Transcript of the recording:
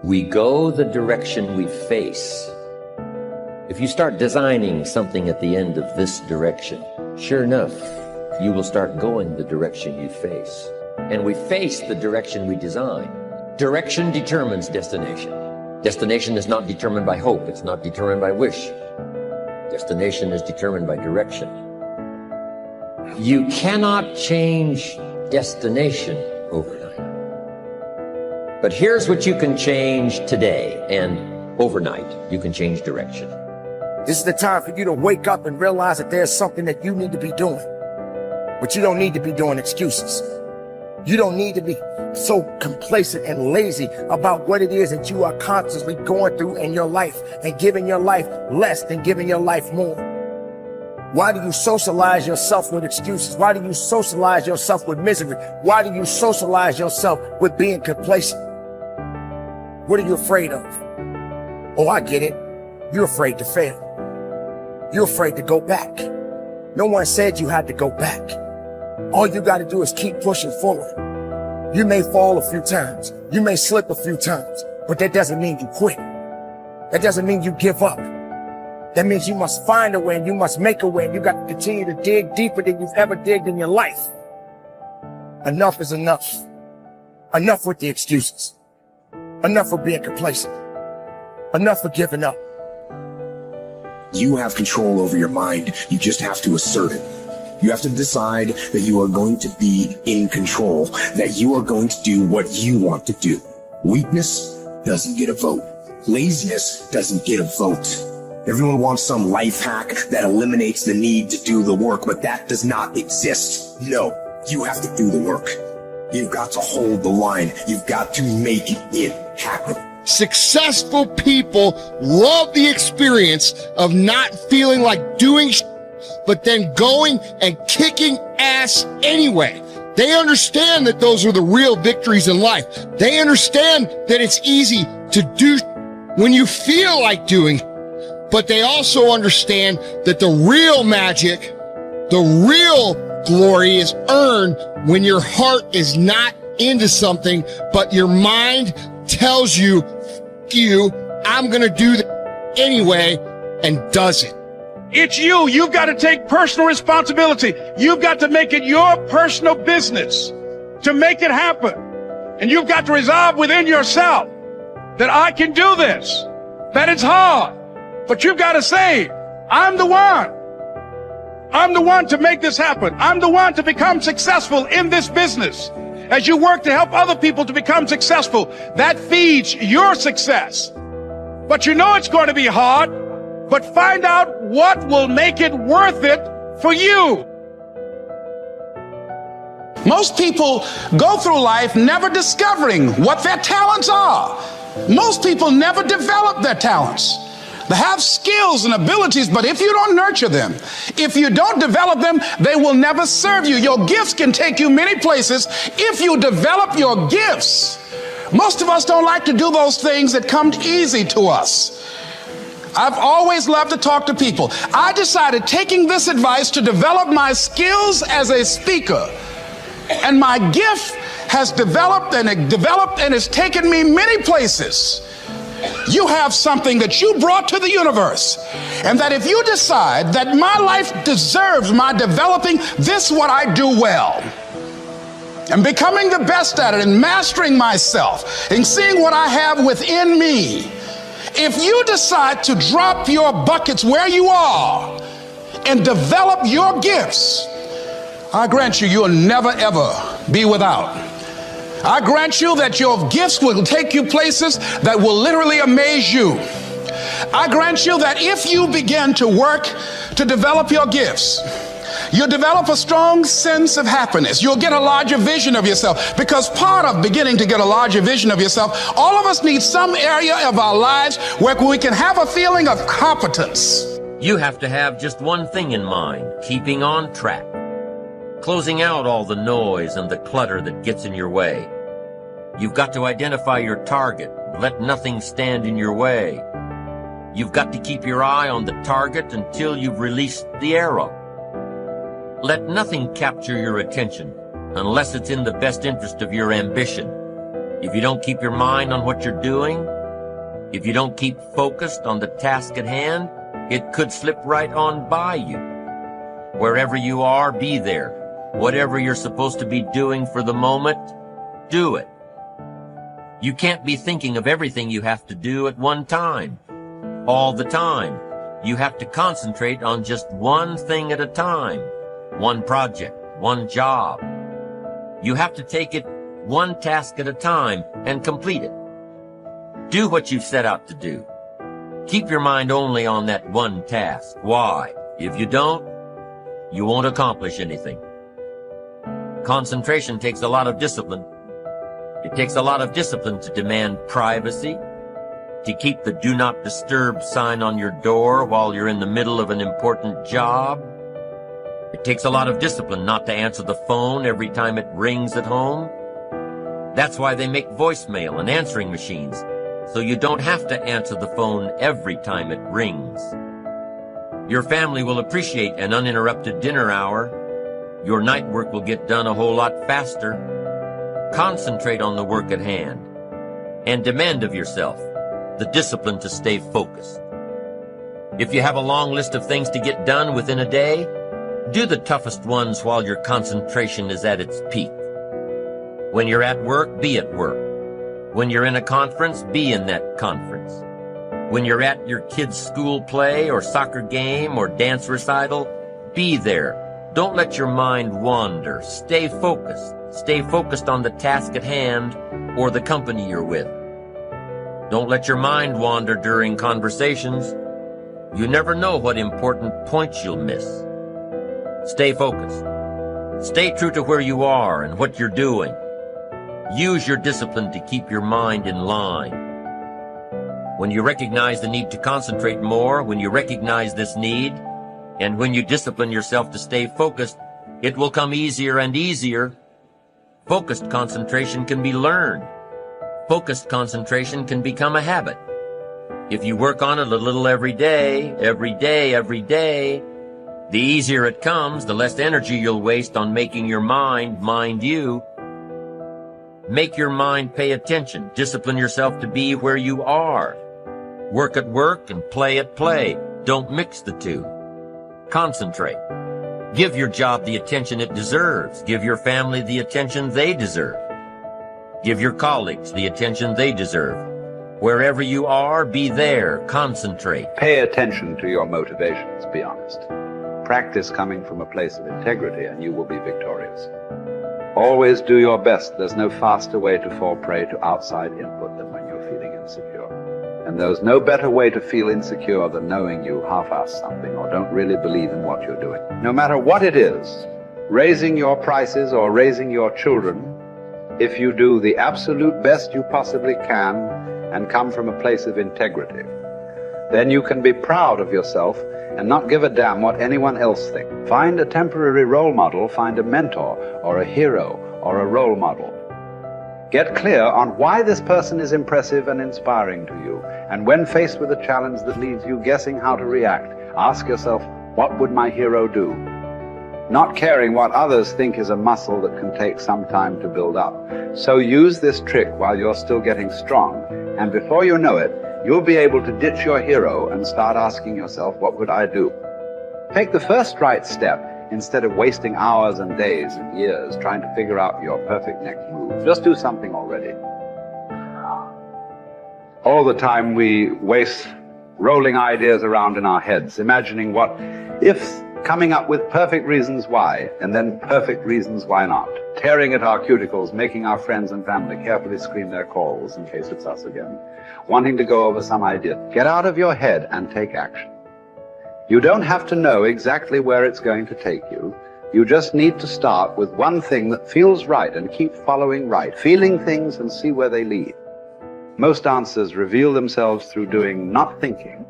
We go the direction we face. If you start designing something at the end of this direction, sure enough, you will start going the direction you face. And we face the direction we design. Direction determines destination. Destination is not determined by hope. It's not determined by wish. Destination is determined by direction. You cannot change destination overnight. But here's what you can change today, and overnight, you can change direction. This is the time for you to wake up and realize that there's something that you need to be doing. But you don't need to be doing excuses. You don't need to be so complacent and lazy about what it is that you are constantly going through in your life and giving your life less than giving your life more. Why do you socialize yourself with excuses? Why do you socialize yourself with misery? Why do you socialize yourself with being complacent? What are you afraid of? Oh, I get it. You're afraid to fail. You're afraid to go back. No one said you had to go back. All you got to do is keep pushing forward. You may fall a few times. You may slip a few times, but that doesn't mean you quit. That doesn't mean you give up. That means you must find a way and you must make a way. And you got to continue to dig deeper than you've ever digged in your life. Enough is enough. Enough with the excuses. Enough for being complacent. Enough for giving up. You have control over your mind. You just have to assert it. You have to decide that you are going to be in control, that you are going to do what you want to do. Weakness doesn't get a vote. Laziness doesn't get a vote. Everyone wants some life hack that eliminates the need to do the work, but that does not exist. No, you have to do the work. You've got to hold the line. You've got to make it happen. Successful people love the experience of not feeling like doing but then going and kicking ass anyway. They understand that those are the real victories in life. They understand that it's easy to do when you feel like doing, but they also understand that the real magic, the real glory is earned when your heart is not into something, but your mind tells you, F you, I'm gonna do that anyway, and does it. It's you. You've got to take personal responsibility. You've got to make it your personal business to make it happen. And you've got to resolve within yourself that I can do this, that it's hard, but you've got to say, I'm the one. I'm the one to make this happen. I'm the one to become successful in this business. As you work to help other people to become successful, that feeds your success. But you know it's going to be hard, but find out what will make it worth it for you. Most people go through life never discovering what their talents are. Most people never develop their talents. They have skills and abilities, but if you don't nurture them, if you don't develop them, they will never serve you. Your gifts can take you many places if you develop your gifts. Most of us don't like to do those things that come easy to us. I've always loved to talk to people. I decided, taking this advice, to develop my skills as a speaker. And my gift has developed and it's taken me many places. You have something that you brought to the universe, and that if you decide that my life deserves my developing this, what I do well, and becoming the best at it, and mastering myself, and seeing what I have within me, if you decide to drop your buckets where you are and develop your gifts, I grant you, you'll never ever be without. I grant you that your gifts will take you places that will literally amaze you. I grant you that if you begin to work to develop your gifts, you'll develop a strong sense of happiness. You'll get a larger vision of yourself, because part of beginning to get a larger vision of yourself, all of us need some area of our lives where we can have a feeling of competence. You have to have just one thing in mind: keeping on track. Closing out all the noise and the clutter that gets in your way. You've got to identify your target. Let nothing stand in your way. You've got to keep your eye on the target until you've released the arrow. Let nothing capture your attention unless it's in the best interest of your ambition. If you don't keep your mind on what you're doing, If you don't keep focused on the task at hand, it could slip right on by you. Wherever you are, be there. Whatever you're supposed to be doing for the moment, do it. You can't be thinking of everything you have to do at one time, all the time. You have to concentrate on just one thing at a time, one project, one job. You have to take it one task at a time and complete it. Do what you've set out to do. Keep your mind only on that one task. Why? If you don't, you won't accomplish anything. Concentration takes a lot of discipline. It takes a lot of discipline to demand privacy, to keep the do not disturb sign on your door while you're in the middle of an important job. It takes a lot of discipline not to answer the phone every time it rings at home. That's why they make voicemail and answering machines, so you don't have to answer the phone every time it rings. Your family will appreciate an uninterrupted dinner hour. Your night work will get done a whole lot faster. Concentrate on the work at hand and demand of yourself the discipline to stay focused. If you have a long list of things to get done within a day, do the toughest ones while your concentration is at its peak. When you're at work, be at work. When you're in a conference, be in that conference. When you're at your kid's school play or soccer game or dance recital, be there. Don't let your mind wander. Stay focused. Stay focused on the task at hand or the company you're with. Don't let your mind wander during conversations. You never know what important points you'll miss. Stay focused. Stay true to where you are and what you're doing. Use your discipline to keep your mind in line. When you recognize the need to concentrate more, when you recognize this need, and when you discipline yourself to stay focused, it will come easier and easier. Focused concentration can be learned. Focused concentration can become a habit. If you work on it a little every day, the easier it comes, the less energy you'll waste on making your mind you. Make your mind pay attention. Discipline yourself to be where you are. Work at work and play at play. Don't mix the two. Concentrate. Give your job the attention it deserves. Give your family the attention they deserve. Give your colleagues the attention they deserve. Wherever you are, be there. Concentrate. Pay attention to your motivations, be honest. Practice coming from a place of integrity and you will be victorious. Always do your best. There's no faster way to fall prey to outside input than when you're feeling insecure. And there's no better way to feel insecure than knowing you half-ass something or don't really believe in what you're doing. No matter what it is, raising your prices or raising your children, if you do the absolute best you possibly can and come from a place of integrity, then you can be proud of yourself and not give a damn what anyone else thinks. Find a temporary role model, find a mentor or a hero or a role model. Get clear on why this person is impressive and inspiring to you. And when faced with a challenge that leaves you guessing how to react, ask yourself, what would my hero do? Not caring what others think is a muscle that can take some time to build up. So use this trick while you're still getting strong, and before you know it, you'll be able to ditch your hero and start asking yourself, what would I do? Take the first right step instead of wasting hours and days and years trying to figure out your perfect next move. Just do something already. All the time we waste rolling ideas around in our heads, imagining what if, coming up with perfect reasons why, and then perfect reasons why not. Tearing at our cuticles, making our friends and family carefully screen their calls in case it's us again. Wanting to go over some idea. Get out of your head and take action. You don't have to know exactly where it's going to take you. You just need to start with one thing that feels right and keep following right, feeling things and see where they lead. Most answers reveal themselves through doing, not thinking.